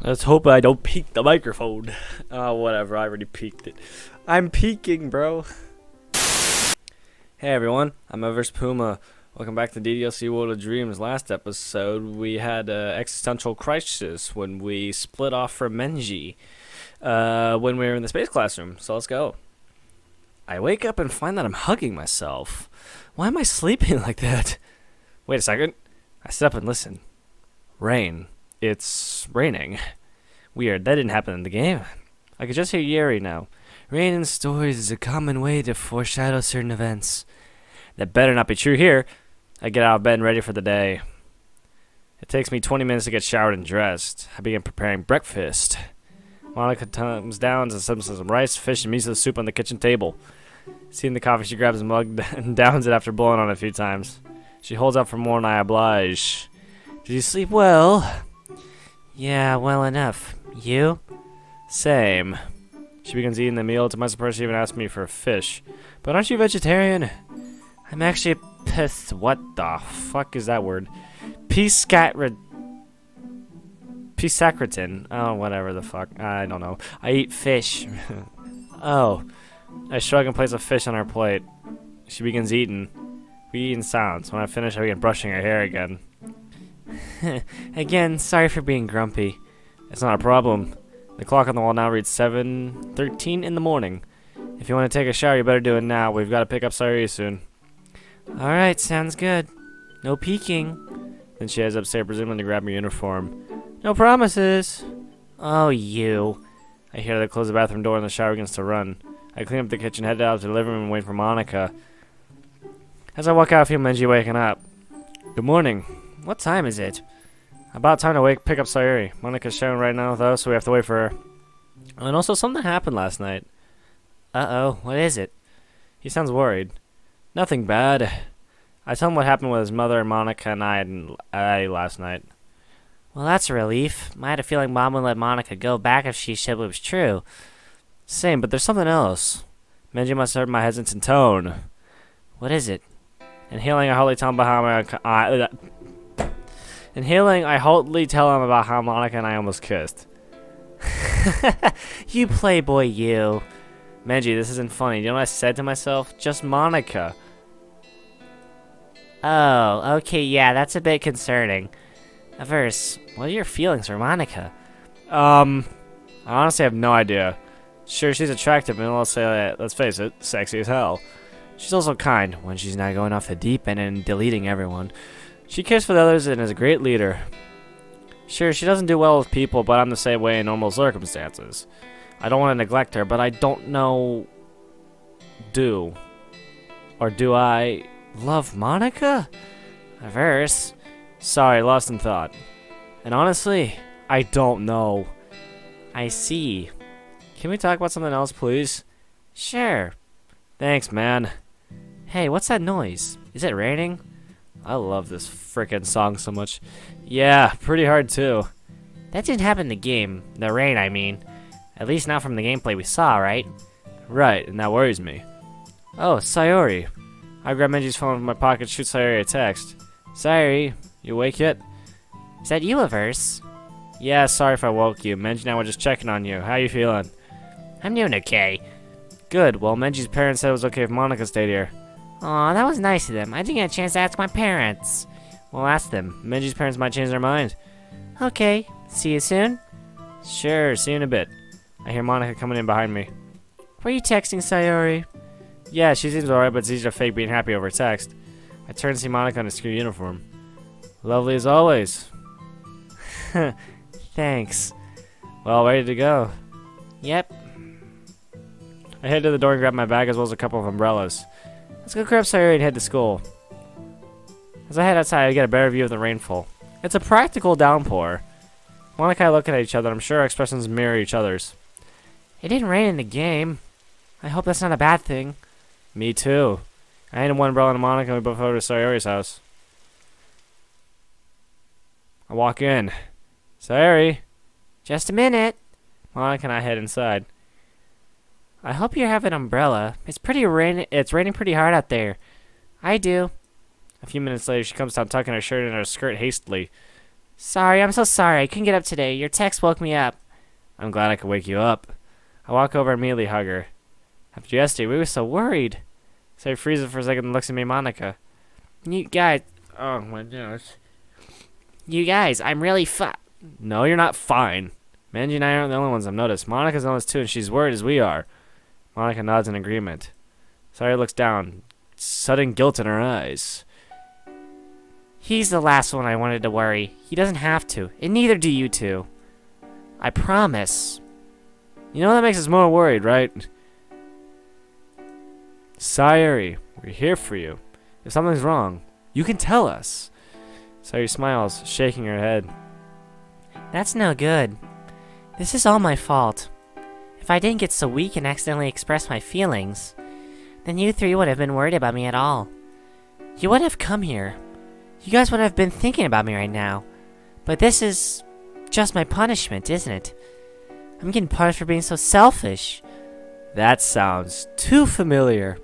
Let's hope I don't peek the microphone. Oh, whatever. I already peeked it. I'm peeking, bro. Hey, everyone. I'm Everest Puma. Welcome back to DDLC World of Dreams. Last episode, we had an existential crisis when we split off from Menji when we were in the space classroom. So let's go. I wake up and find that I'm hugging myself. Why am I sleeping like that? Wait a second. I sit up and listen. Rain. It's raining. Weird, that didn't happen in the game. I could just hear Yuri now. Rain in stories is a common way to foreshadow certain events. That better not be true here. I get out of bed and ready for the day. It takes me 20 minutes to get showered and dressed. I begin preparing breakfast. Monica comes down and sets some rice, fish, and miso soup on the kitchen table. Seeing the coffee, she grabs a mug and downs it after blowing on it a few times. She holds out for more and I oblige. Did you sleep well? Yeah, well enough. You? Same. She begins eating the meal. To my surprise, she even asked me for fish. But aren't you vegetarian? I'm actually pissed. What the fuck is that word? Piscacritin. Oh, whatever the fuck. I don't know. I eat fish. Oh. I shrug and place a fish on her plate. She begins eating. We eat in silence. When I finish, I begin brushing her hair again. Again, sorry for being grumpy. It's not a problem. The clock on the wall now reads 7:13 in the morning. If you want to take a shower, you better do it now. We've got to pick up Sayuri soon. Alright, sounds good. No peeking. Then she heads upstairs, presumably to grab her uniform. No promises. Oh, you. I hear her close the bathroom door and the shower begins to run. I clean up the kitchen, head out to the living room, and wait for Monica. As I walk out, I feel Menji waking up. Good morning. What time is it? About time to pick up Sayuri. Monica's showering right now, though, so we have to wait for her. And also, something happened last night. Uh-oh, what is it? He sounds worried. Nothing bad. I tell him what happened with his mother, Monica, and I last night. Well, that's a relief. I had a feeling Mom would let Monica go back if she said it was true. Same, but there's something else. Menji must have heard my hesitant tone. What is it? Inhaling, I hardly tell him about how Inhaling, I hotly tell him about how Monica and I almost kissed. You playboy, you. Menji, this isn't funny. You know what I said to myself? Just Monica. Oh, okay, yeah, that's a bit concerning. Averse, what are your feelings for Monica? I honestly have no idea. Sure, she's attractive, and let's face it, sexy as hell. She's also kind, when she's not going off the deep end and deleting everyone. She cares for the others and is a great leader. Sure, she doesn't do well with people, but I'm the same way in normal circumstances. I don't want to neglect her, but I don't know... Do I love Monica? Averse. Sorry, lost in thought. And honestly, I don't know. I see. Can we talk about something else, please? Sure. Thanks, man. Hey, what's that noise? Is it raining? I love this frickin' song so much. Yeah, pretty hard too. That didn't happen in the game. The rain, I mean. At least not from the gameplay we saw, right? Right, and that worries me. Oh, Sayuri. I grab Menji's phone from my pocket, shoot Sayuri a text. Sayuri, you awake yet? Is that you, Averse? Yeah, sorry if I woke you. Menji and I were just checking on you. How you feeling? I'm doing okay. Good, well, Menji's parents said it was okay if Monica stayed here. Aw, that was nice of them. I didn't get a chance to ask my parents. Well, ask them. Menji's parents might change their mind. Okay, see you soon? Sure, see you in a bit. I hear Monica coming in behind me. Were you texting Sayuri? Yeah, she seems alright, but it's easier to fake being happy over text. I turn to see Monica in a school uniform. Lovely as always. Thanks. Well, ready to go. Yep. I head to the door and grab my bag as well as a couple of umbrellas. Let's go grab Sayuri and head to school. As I head outside, I get a better view of the rainfall. It's a practical downpour. Monica and I look at each other. I'm sure our expressions mirror each other's. It didn't rain in the game. I hope that's not a bad thing. Me too. I handed one umbrella to Monica and we both over to Sayuri's house. I walk in. Sayuri. Just a minute. Monica and I head inside. I hope you have an umbrella. It's raining pretty hard out there. I do. A few minutes later, she comes down tucking her shirt in her skirt hastily. Sorry, I'm so sorry. I couldn't get up today. Your text woke me up. I'm glad I could wake you up. I walk over and immediately hug her. After yesterday, we were so worried. So he freezes for a second and looks at me, Monica. You guys... Oh, my gosh. You guys, I'm really No, you're not fine. Manji and I aren't the only ones I've noticed. Monica's noticed too, and she's worried as we are. Monica nods in agreement. Sayori looks down. Sudden guilt in her eyes. He's the last one I wanted to worry. He doesn't have to, and neither do you two. I promise. You know that makes us more worried, right? Sayori, we're here for you. If something's wrong, you can tell us. Sayori smiles, shaking her head. That's no good. This is all my fault. If I didn't get so weak and accidentally express my feelings, then you three would have been worried about me at all. You wouldn't have come here. You guys wouldn't have been thinking about me right now. But this is just my punishment, isn't it? I'm getting punished for being so selfish. That sounds too familiar.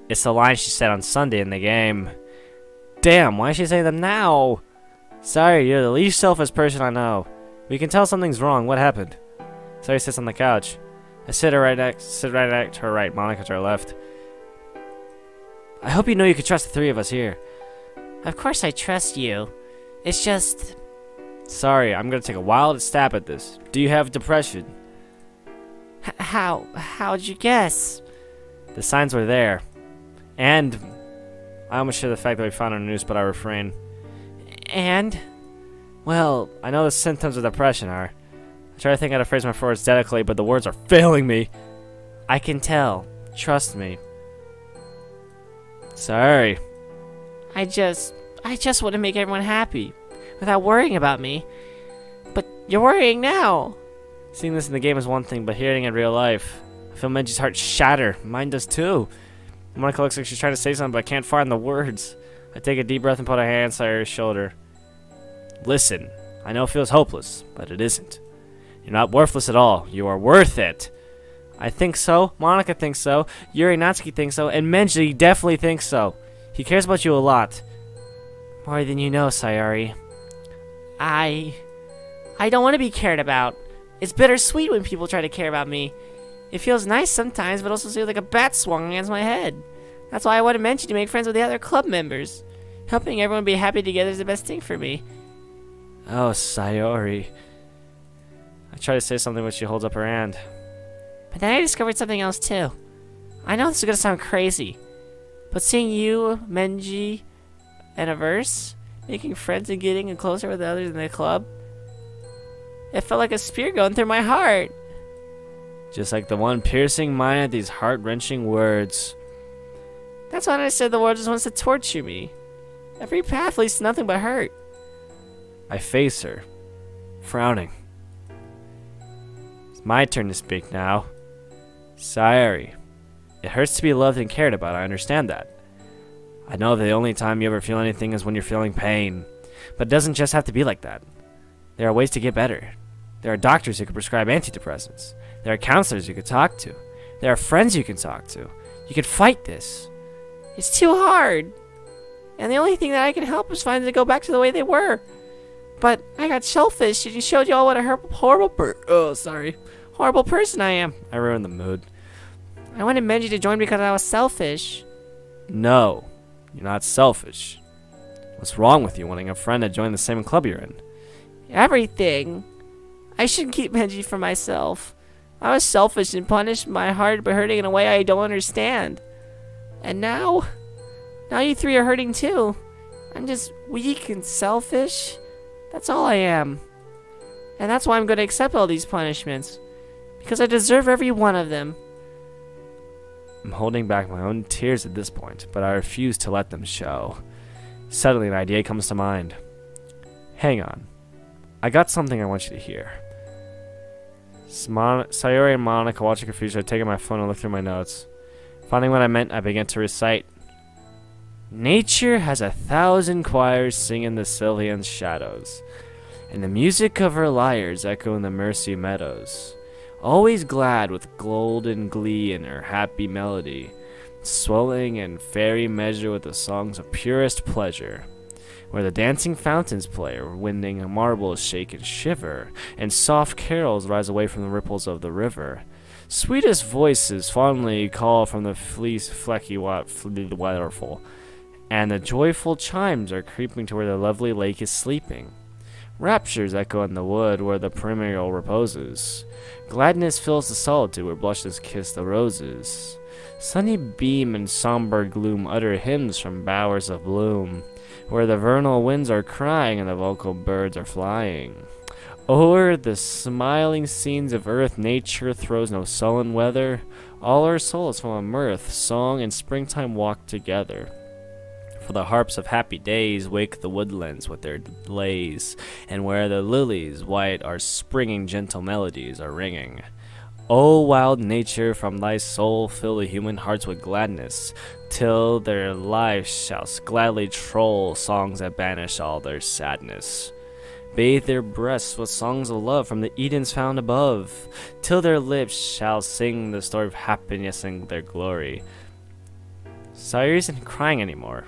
It's the line she said on Sunday in the game. Damn, why is she saying them now? Sorry, you're the least selfish person I know. We can tell something's wrong. What happened? Sayori sits on the couch. I sit right next to her right, Monica to her left. I hope you know you can trust the three of us here. Of course I trust you. It's just... Sorry, I'm gonna take a wild stab at this. Do you have depression? How'd you guess? The signs were there. And... I almost share the fact that we found on the news, but I refrain. And? Well, I know the symptoms of depression are. I try to think how to phrase my words delicately, but the words are failing me. I can tell. Trust me. Sorry. I just want to make everyone happy, without worrying about me. But you're worrying now. Seeing this in the game is one thing, but hearing it in real life, I feel Menji's heart shatter. Mine does too. Monica looks like she's trying to say something, but I can't find the words. I take a deep breath and put a hand on Sayori's shoulder. Listen, I know it feels hopeless, but it isn't. You're not worthless at all. You are worth it. I think so. Monica thinks so. Yuri Natsuki thinks so. And Menji definitely thinks so. He cares about you a lot. More than you know, Sayori. I don't want to be cared about. It's bittersweet when people try to care about me. It feels nice sometimes, but also feels like a bat swung against my head. That's why I wanted Menji to make friends with the other club members. Helping everyone be happy together is the best thing for me. Oh, Sayori. I try to say something, but she holds up her hand. But then I discovered something else too. I know this is gonna sound crazy, but seeing you, Menji, and a verse, making friends and getting closer with the others in the club, it felt like a spear going through my heart. Just like the one piercing mine at these heart-wrenching words. That's when I said the world just wants to torture me. Every path leads to nothing but hurt. I face her, frowning. It's my turn to speak now. Sayori, it hurts to be loved and cared about, I understand that. I know the only time you ever feel anything is when you're feeling pain. But it doesn't just have to be like that. There are ways to get better. There are doctors who can prescribe antidepressants. There are counselors you can talk to. There are friends you can talk to. You can fight this. It's too hard. And the only thing that I can help is find them to go back to the way they were. But I got selfish and you showed y'all what a horrible person I am. I ruined the mood. I wanted Menji to join because I was selfish. No, you're not selfish. What's wrong with you wanting a friend to join the same club you're in? Everything. I shouldn't keep Menji for myself. I was selfish and punished my heart by hurting in a way I don't understand. And now you three are hurting too. I'm just weak and selfish. That's all I am. And that's why I'm going to accept all these punishments. Because I deserve every one of them. I'm holding back my own tears at this point, but I refuse to let them show. Suddenly an idea comes to mind. Hang on. I got something I want you to hear. Sayori and Monica, watching confused, I take out my phone and look through my notes. Finding what I meant, I began to recite. Nature has 1,000 choirs singing the Sylvian's shadows, and the music of her lyres echo in the Mercy meadows. Always glad with golden glee in her happy melody, swelling in fairy measure with the songs of purest pleasure. where the dancing fountains play, winding marbles shake and shiver, and soft carols rise away from the ripples of the river. Sweetest voices fondly call from the flecky waterfall, and the joyful chimes are creeping to where the lovely lake is sleeping. Raptures echo in the wood where the primrose reposes. Gladness fills the solitude where blushes kiss the roses. Sunny beam and somber gloom utter hymns from bowers of bloom, where the vernal winds are crying and the vocal birds are flying. O'er the smiling scenes of earth nature throws no sullen weather. All our souls full of mirth, song, and springtime walk together. For the harps of happy days wake the woodlands with their lays, and where the lilies white are springing gentle melodies are ringing. O wild nature, from thy soul fill the human hearts with gladness, till their lives shall gladly troll songs that banish all their sadness. Bathe their breasts with songs of love from the Edens found above, till their lips shall sing the story of happiness and their glory. Sire isn't crying anymore.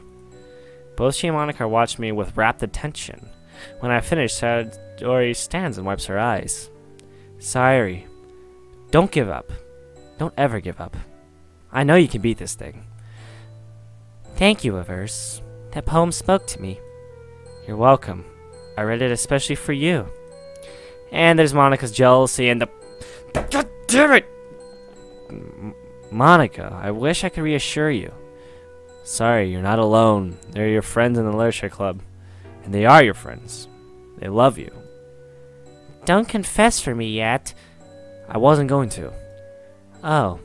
Both she and Monica watch me with rapt attention. When I finish, Sayori stands and wipes her eyes. Sayori, don't give up. Don't ever give up. I know you can beat this thing. Thank you, Averse. That poem spoke to me. You're welcome. I read it especially for you. And there's Monica's jealousy and the... God damn it! Monica, I wish I could reassure you. Sorry, you're not alone. They're your friends in the literature club. And they are your friends. They love you. Don't confess for me yet. I wasn't going to. Oh.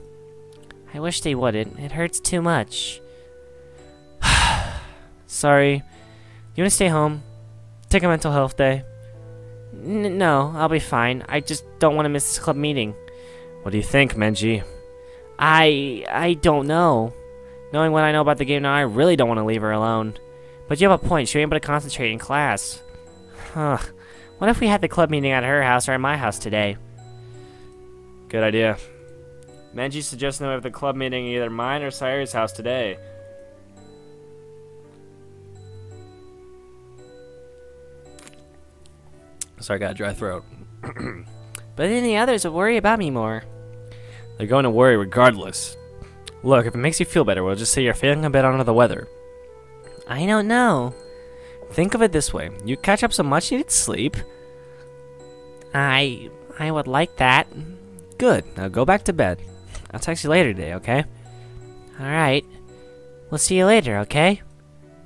I wish they wouldn't. It hurts too much. Sorry. You want to stay home? Take a mental health day? No, I'll be fine. I just don't want to miss this club meeting. What do you think, Menji? I don't know. Knowing what I know about the game now, I really don't want to leave her alone. But you have a point. She ain't able to concentrate in class. Huh. What if we had the club meeting at her house or at my house today? Good idea. Menji suggests that we have the club meeting at either mine or Sayori's house today. Sorry, I got a dry throat. But then the others will worry about me more. They're going to worry regardless. Look, if it makes you feel better, we'll just say you're feeling a bit under the weather. I don't know. Think of it this way. You catch up some much-needed sleep. I would like that. Good. Now go back to bed. I'll text you later today, okay? Alright. We'll see you later, okay?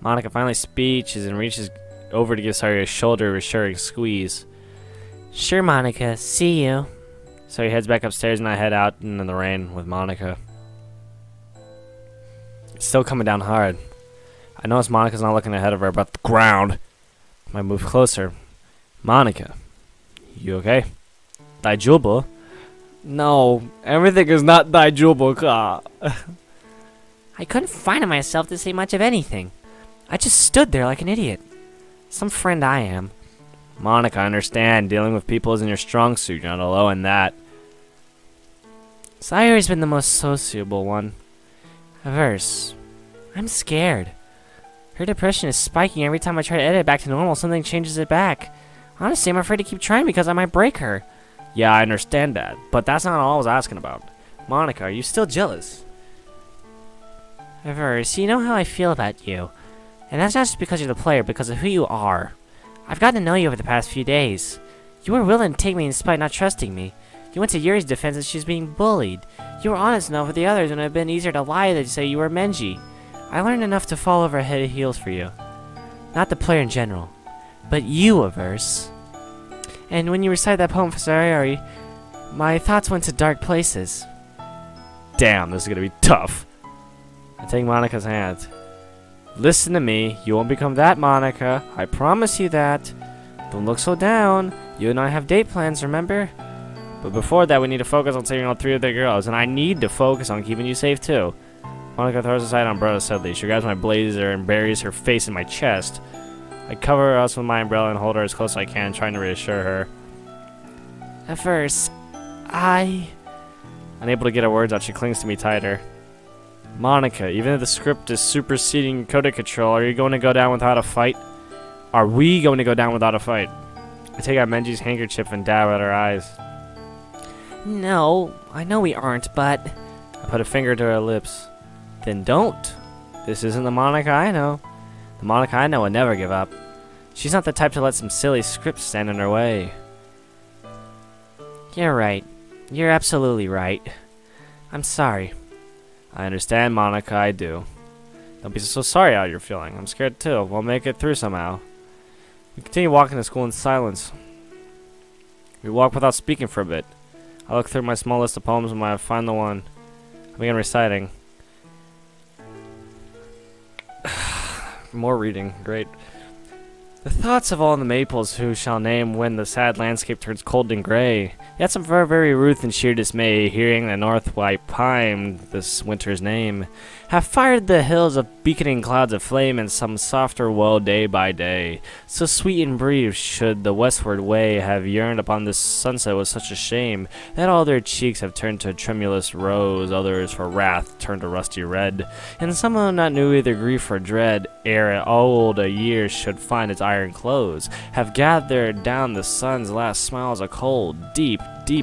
Monica finally speeches and reaches over to give Sayori a shoulder reassuring squeeze. Sure, Monica. See you. So he heads back upstairs and I head out in the rain with Monica. It's still coming down hard. I notice Monica's not looking ahead of her, but the ground. I move closer. Monica, you okay? Daijoubu? No, everything is not Daijoubu. I couldn't find myself to say much of anything. I just stood there like an idiot. Some friend I am. Monica, I understand. Dealing with people isn't your strong suit. You're not alone in that. Sayori's been the most sociable one. Averse. I'm scared. Her depression is spiking every time I try to edit it back to normal. Something changes it back. Honestly, I'm afraid to keep trying because I might break her. Yeah, I understand that. But that's not all I was asking about. Monica, are you still jealous? Averse, you know how I feel about you. And that's not just because you're the player, because of who you are. I've gotten to know you over the past few days. You were willing to take me despite not trusting me. You went to Yuri's defense as she was being bullied. You were honest enough with the others when it would have been easier to lie than to say you were Menji. I learned enough to fall over head and heels for you. Not the player in general, but you, Averse. And when you recited that poem for Sayori, my thoughts went to dark places. Damn, this is gonna be tough. I take Monica's hand. Listen to me, you won't become that, Monica. I promise you that. Don't look so down. You and I have date plans, remember? But before that, we need to focus on saving all 3 of the girls, and I need to focus on keeping you safe, too. Monica throws aside her umbrella suddenly. She grabs my blazer and buries her face in my chest. I cover us with my umbrella and hold her as close as I can, trying to reassure her. At first, Unable to get her words out, she clings to me tighter. Monica, even if the script is superseding code control, are you going to go down without a fight? Are we going to go down without a fight? I take out Menji's handkerchief and dab at her eyes. No, I know we aren't, but... I put a finger to her lips. Then don't. This isn't the Monica I know. The Monica I know would never give up. She's not the type to let some silly script stand in her way. You're right. You're absolutely right. I'm sorry. I understand, Monica, I do. Don't be so sorry how you're feeling. I'm scared too. We'll make it through somehow. We continue walking to school in silence. We walk without speaking for a bit. I look through my small list of poems and when I find the one, I begin reciting. More reading. Great. The thoughts of all the maples who shall name when the sad landscape turns cold and gray. Yet some very ruth and sheer dismay, hearing the north white pine this winter's name, have fired the hills of beaconing clouds of flame in some softer woe day by day. So sweet and brief should the westward way have yearned upon this sunset with such a shame, that all their cheeks have turned to a tremulous rose, others for wrath turned to rusty red, and some of them not knew either grief or dread, ere old a year should find its iron close, have gathered down the sun's last smiles of cold, deep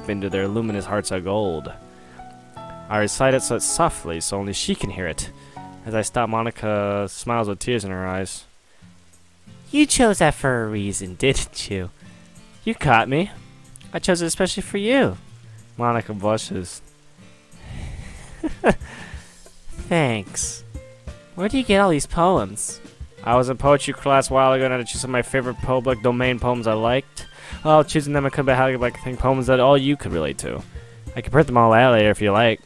into their luminous hearts of gold. I recite it so softly, so only she can hear it. As I stop, Monica smiles with tears in her eyes. You chose that for a reason, didn't you? You caught me. I chose it especially for you. Monica blushes. Thanks. Where do you get all these poems? I was in poetry class a while ago and I had to choose some of my favorite public domain poems I liked. Well, choosing them I could be like think poems that all you could relate to. I can print them all out later if you like.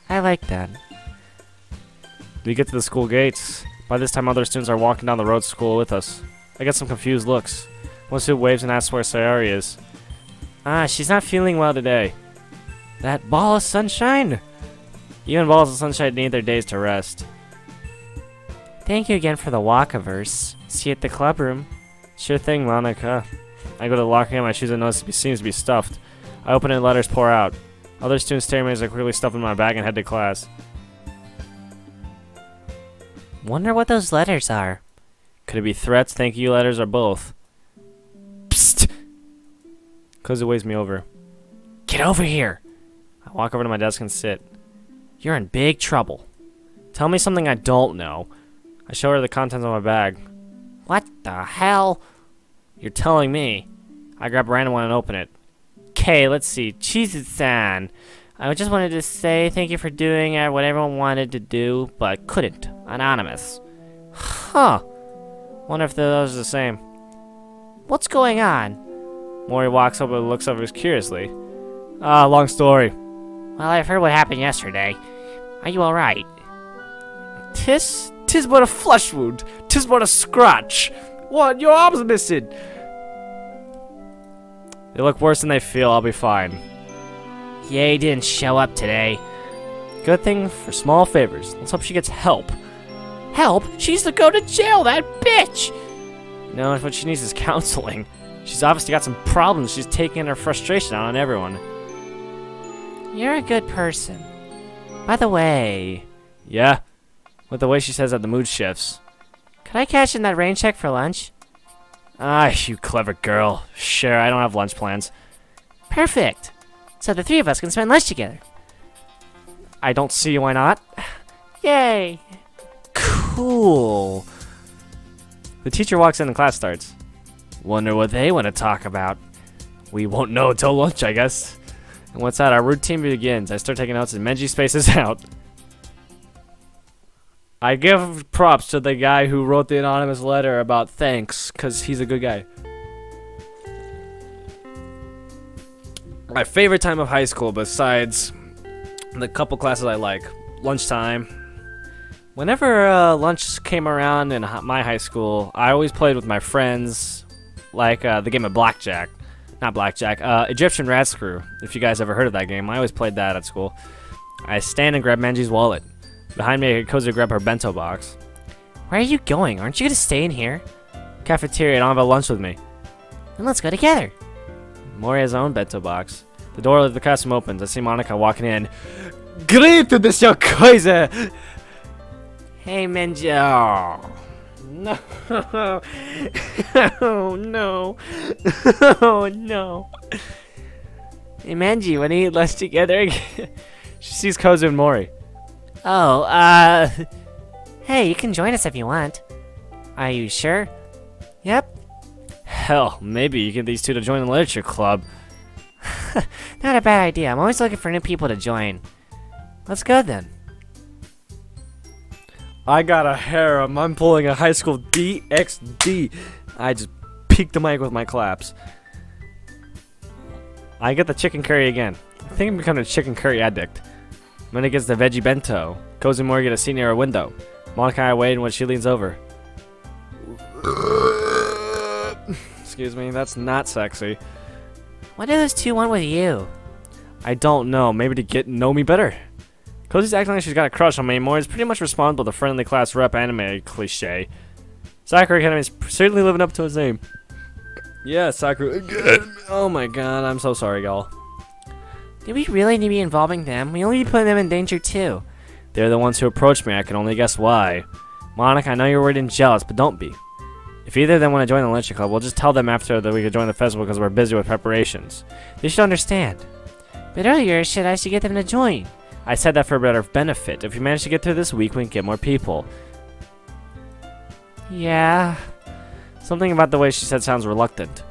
I like that. We get to the school gates. By this time, other students are walking down the road to school with us. I get some confused looks. One student waves and asks where Sayori is. Ah, she's not feeling well today. That ball of sunshine? Even balls of sunshine need their days to rest. Thank you again for the walk-a-verse. See you at the club room. Sure thing, Monica. I go to the locker room, my shoes and notice it seems to be stuffed. I open it and letters pour out. Other students stare at me as I quickly stuff in my bag and head to class. Wonder what those letters are. Could it be threats, thank you letters, or both? Psst! Kozu waves me over. Get over here! I walk over to my desk and sit. You're in big trouble. Tell me something I don't know. I show her the contents of my bag. What the hell? You're telling me. I grab a random one and open it. Okay, let's see. Cheez-It-san. I just wanted to say thank you for doing what everyone wanted to do, but couldn't. Anonymous. Huh. Wonder if those are the same. What's going on? Mori walks up and looks over curiously. Ah, long story. Well, I've heard what happened yesterday. Are you alright? Tis but a flesh wound. Tis but a scratch. What? Your arm's missing. They look worse than they feel. I'll be fine. Yeah, he didn't show up today. Good thing for small favors. Let's hope she gets help. Help? She needs to go to jail, that bitch! No, what she needs is counseling. She's obviously got some problems. She's taking her frustration out on everyone. You're a good person. By the way... Yeah? With the way she says that, the mood shifts. Could I cash in that rain check for lunch? Ah, you clever girl. Sure, I don't have lunch plans. Perfect. So the three of us can spend lunch together. I don't see why not. Yay. Cool. The teacher walks in and class starts. Wonder what they want to talk about. We won't know until lunch, I guess. And once that, our routine begins. I start taking notes and Menji spaces out. I give props to the guy who wrote the anonymous letter about thanks, because he's a good guy. My favorite time of high school, besides the couple classes I like, lunchtime. Whenever lunch came around in my high school, I always played with my friends, like the game of blackjack. Not blackjack, Egyptian rat screw. If you guys ever heard of that game, I always played that at school. I stand and grab Menji's wallet. Behind me, I goes to grab her bento box. Where are you going? Aren't you gonna stay in here? Cafeteria, I don't have a lunch with me. Then let's go together. Mori has her own bento box. The door of the classroom opens. I see Monica walking in. Great, Mr. Kaiser! Hey, Menji. Oh. No. Oh, no. Oh, no. Hey, Manji, wanna eat lunch together? She sees Kozu and Mori. Oh, hey, you can join us if you want. Are you sure? Yep. Hell, maybe you get these two to join the literature club. Not a bad idea. I'm always looking for new people to join. Let's go then. I got a harem. I'm pulling a high school DXD. I just peaked the mic with my claps. I get the chicken curry again. I think I'm becoming a chicken curry addict. Minna gets the veggie bento. Kozu and Mori get a seat near a window. Monica and I wait when she leans over. Excuse me, that's not sexy. What do those two want with you? I don't know. Maybe to get know me better. Kozu's acting like she's got a crush on me. Mori's pretty much responsible to friendly class rep anime cliche. Sakura Academy's certainly living up to his name. Yeah, Sakura again. Oh my god, I'm so sorry, y'all. Do we really need to be involving them? We only be putting them in danger too. They're the ones who approached me. I can only guess why. Monica, I know you're worried and jealous, but don't be. If either of them want to join the literature club, we'll just tell them after that we could join the festival because we're busy with preparations. They should understand. But earlier, I should get them to join. I said that for a better benefit. If we manage to get through this week, we can get more people. Yeah. Something about the way she said sounds reluctant.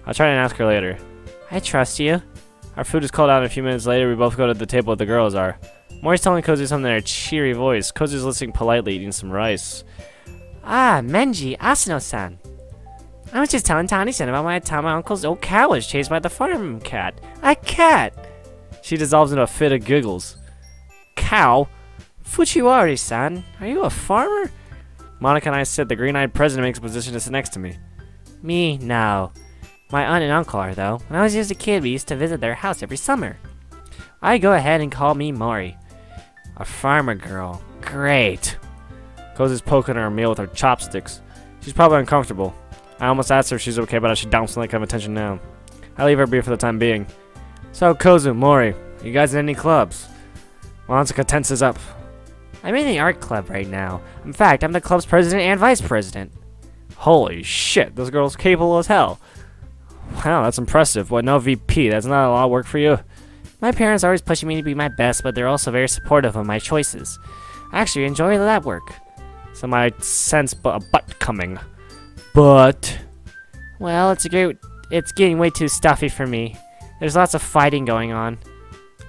I'll try and ask her later. I trust you. Our food is called out, and a few minutes later, we both go to the table where the girls are. Mori's telling Kozu something in her cheery voice. Kozu's listening politely, eating some rice. Ah, Menji, Asano-san. I was just telling Tani-san about my time my uncle's old cow was chased by the farm cat. A cat! She dissolves into a fit of giggles. Cow? Fujiwari-san, are you a farmer? Monica and I sit. The green-eyed president makes a position to sit next to me. Me? No. My aunt and uncle are, though. When I was just a kid, we used to visit their house every summer. I go ahead and call me Mori. A farmer girl. Great. Kozu's poking her meal with her chopsticks. She's probably uncomfortable. I almost asked her if she's okay, but I should down some kind of attention now. I leave her be for the time being. So, Kozu, Mori, you guys in any clubs? Monsuka tenses up. I'm in the art club right now. In fact, I'm the club's president and vice president. Holy shit, this girl's capable as hell. Wow, that's impressive. What, no VP? That's not a lot of work for you? My parents are always pushing me to be my best, but they're also very supportive of my choices. I actually enjoy that work. So I sense a butt coming. But... well, it's getting way too stuffy for me. There's lots of fighting going on.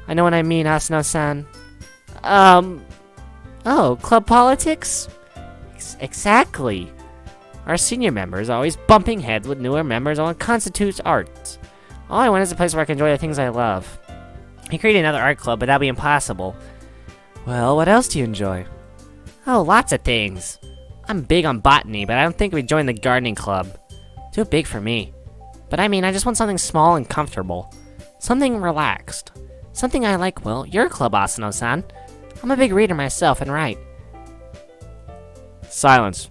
I know what I mean, Asano-san. Oh, club politics? Exactly. Our senior members are always bumping heads with newer members on what constitutes art. All I want is a place where I can enjoy the things I love. I create another art club, but that'll be impossible. Well, what else do you enjoy? Oh, lots of things. I'm big on botany, but I don't think we'd join the gardening club. Too big for me. But I mean, I just want something small and comfortable. Something relaxed. Something I like, well, your club, Asano-san. I'm a big reader myself and write. Silence.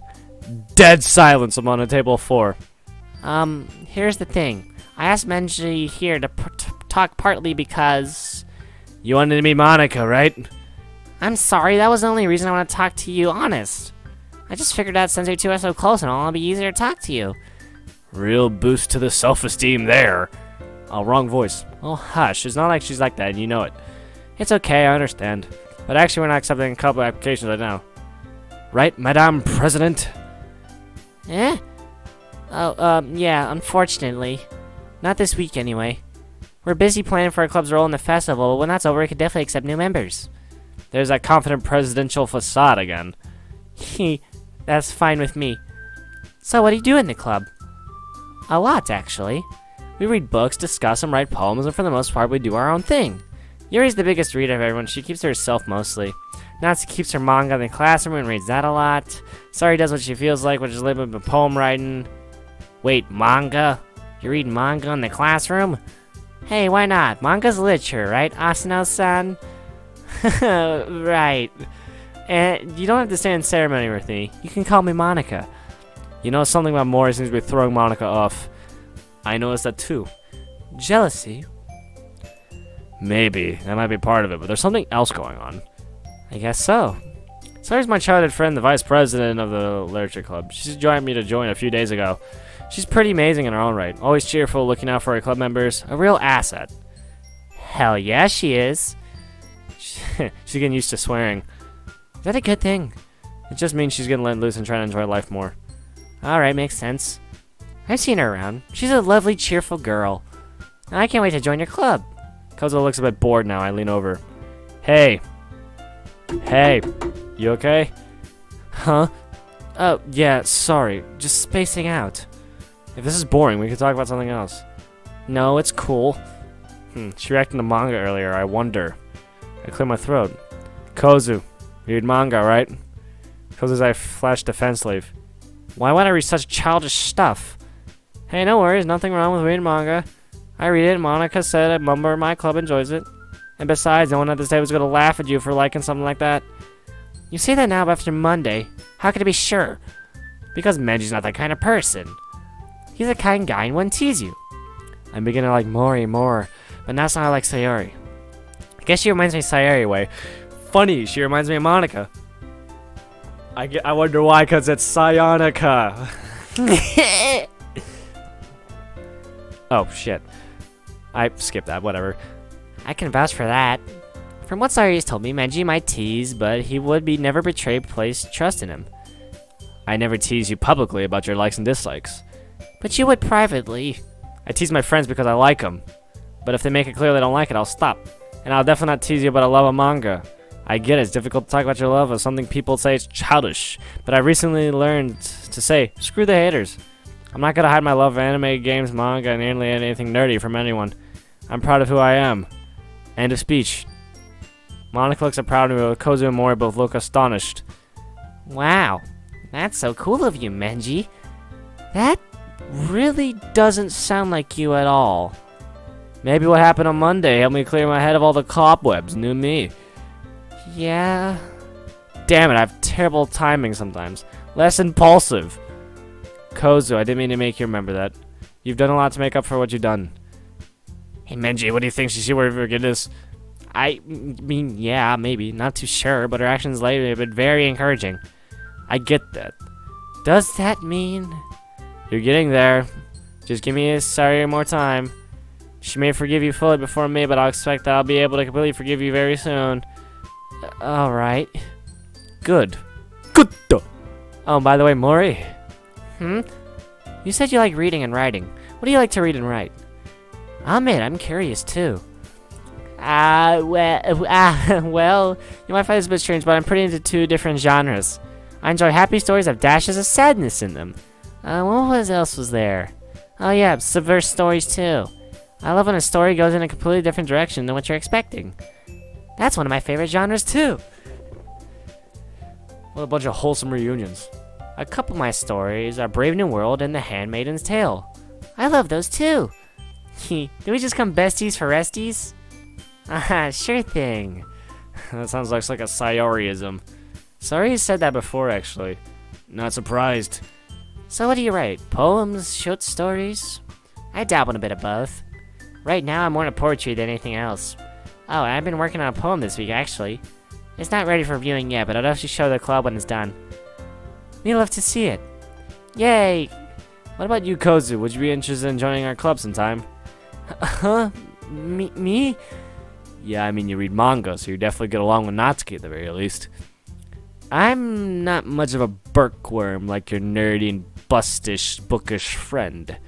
Dead silence among a table of four. Here's the thing. I asked Menji here to talk partly because... you wanted to meet Monica, right? I'm sorry, that was the only reason I want to talk to you, honest. I just figured out since you two are so close and all, it'll be easier to talk to you. Real boost to the self-esteem there. Oh, wrong voice. Oh, hush. It's not like she's like that, and you know it. It's okay, I understand. But actually, we're not accepting a couple applications right now. Right, Madame President? Eh? Oh, yeah, unfortunately. Not this week, anyway. We're busy planning for our club's role in the festival, but when that's over, we could definitely accept new members. There's that confident presidential facade again. That's fine with me. So, what do you do in the club? A lot, actually. We read books, discuss them, write poems, and for the most part, we do our own thing. Yuri's the biggest reader of everyone. She keeps to herself mostly. Natsu keeps her manga in the classroom and reads that a lot. Sari does what she feels like, which is living with poem writing. Wait, manga? You read manga in the classroom? Hey, why not? Manga's literature, right, Asano-san? Right. And you don't have to stay in ceremony with me. You can call me Monica. You know, something about Mori seems to be throwing Monica off. I noticed that too. Jealousy? Maybe. That might be part of it, but there's something else going on. I guess so. Sayori's my childhood friend, the vice president of the literature club. She joined me to join a few days ago. She's pretty amazing in her own right. Always cheerful, looking out for her club members. A real asset. Hell yeah, she is. She's getting used to swearing. Is that a good thing? It just means she's getting let loose and trying to enjoy life more. Alright, makes sense. I've seen her around. She's a lovely, cheerful girl. I can't wait to join your club. Kozo looks a bit bored now. I lean over. Hey. Hey. You okay? Huh? Oh, yeah, sorry. Just spacing out. If this is boring, we could talk about something else. No, it's cool. She reacted to manga earlier. I wonder. I clear my throat. Kozu, you read manga, right? Kozu's eye flashed defense leaf. Why would I read such childish stuff? Hey, no worries. Nothing wrong with reading manga. I read it. Monica said a member of my club enjoys it. And besides, no one at this day was going to laugh at you for liking something like that. You say that now, but after Monday, how could I be sure? Because Menji's not that kind of person. He's a kind guy and wouldn't tease you. I'm beginning to like Mori more, but now I like Sayori. I guess she reminds me of Sayori way. Funny, she reminds me of Monica. I wonder why, because it's Sayonica. Oh, shit. I skipped that, whatever. I can vouch for that. From what Sayori has told me, Menji might tease, but he would be never betray place trust in him. I never tease you publicly about your likes and dislikes. But you would privately. I tease my friends because I like them. But if they make it clear they don't like it, I'll stop. And I'll definitely not tease you about a love of manga. I get it, it's difficult to talk about your love of something people say it's childish. But I recently learned to say, screw the haters. I'm not gonna hide my love of anime, games, manga, and nearly anything nerdy from anyone. I'm proud of who I am. End of speech. Monica looks proud of me, while Kozu and Mori both look astonished. Wow, that's so cool of you, Menji. That really doesn't sound like you at all. Maybe what happened on Monday helped me clear my head of all the cobwebs. New me. Yeah. Damn it, I have terrible timing sometimes. Less impulsive. Kozu, I didn't mean to make you remember that. You've done a lot to make up for what you've done. Hey, Menji, what do you think? She should forget this? I mean, yeah, maybe. Not too sure, but her actions lately have been very encouraging. I get that. Does that mean... You're getting there. Just give me sorry more time. She may forgive you fully before me, but I'll expect that I'll be able to completely forgive you very soon. Alright. Good. Good. Oh, by the way, Mori. You said you like reading and writing. What do you like to read and write? I'll admit, I'm curious too. Well, you might find this a bit strange, but I'm pretty into two different genres. I enjoy happy stories that have dashes of sadness in them. What else was there? Oh yeah, subversive stories too. I love when a story goes in a completely different direction than what you're expecting. That's one of my favorite genres too. What a bunch of wholesome reunions. A couple of my stories are Brave New World and The Handmaiden's Tale. I love those too. Did we just come besties for resties? Sure thing. That sounds like a Sayoriism. Sayori said that before, actually. Not surprised. So what do you write? Poems? Short stories? I dabble in a bit of both. Right now, I'm more into poetry than anything else. Oh, I've been working on a poem this week, actually. It's not ready for viewing yet, but I'll definitely show the club when it's done. We'd love to see it. Yay! What about you, Kozu? Would you be interested in joining our club sometime? Huh? Me? Yeah, I mean, you read manga, so you definitely get along with Natsuki at the very least. I'm not much of a bookworm like your nerdy and bustish, bookish friend.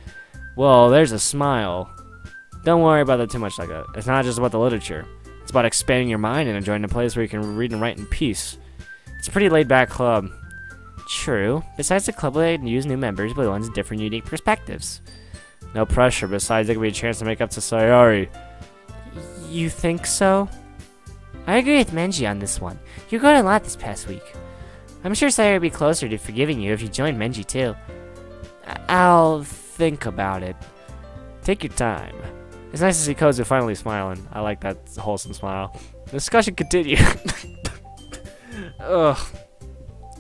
Well, there's a smile. Don't worry about that too much like that. It's not just about the literature. It's about expanding your mind and enjoying a place where you can read and write in peace. It's a pretty laid-back club. True. Besides, the club will use new members, but ones with different, unique perspectives. No pressure. Besides, it could be a chance to make up to Sayori. You think so? I agree with Menji on this one. You got a lot this past week. I'm sure Sayori would be closer to forgiving you if you joined Menji too. I'll think about it. Take your time. It's nice to see Kozu finally smiling. I like that wholesome smile. The discussion continues.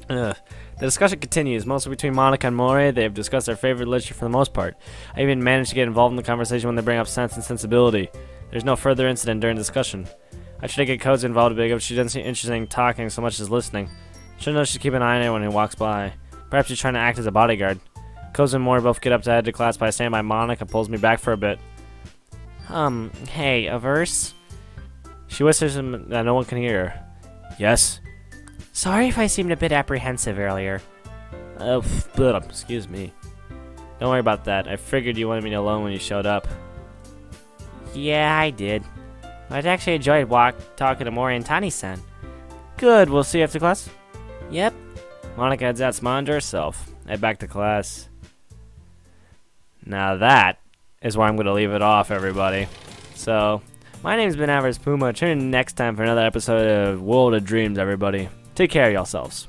The discussion continues, mostly between Monica and Mori. They have discussed their favorite literature for the most part. I even managed to get involved in the conversation when they bring up Sense and Sensibility. There's no further incident during discussion. I try to get Kozu involved a bit, but she doesn't seem interested in talking so much as listening. Should know she's keeping an eye on anyone who walks by. Perhaps she's trying to act as a bodyguard. Coz and Mori both get up to head to class by standing by Monica pulls me back for a bit. Hey, a verse? She whispers that no one can hear her. Yes? Sorry if I seemed a bit apprehensive earlier. Excuse me. Don't worry about that. I figured you wanted me alone when you showed up. Yeah, I did. I'd actually enjoyed talking to Mori and Tani-san. Good, we'll see you after class? Yep. Monica heads out smiling to herself. Head back to class. Now that is where I'm going to leave it off, everybody. So, my name's been Average Puma. Tune in next time for another episode of World of Dreams, everybody. Take care of yourselves.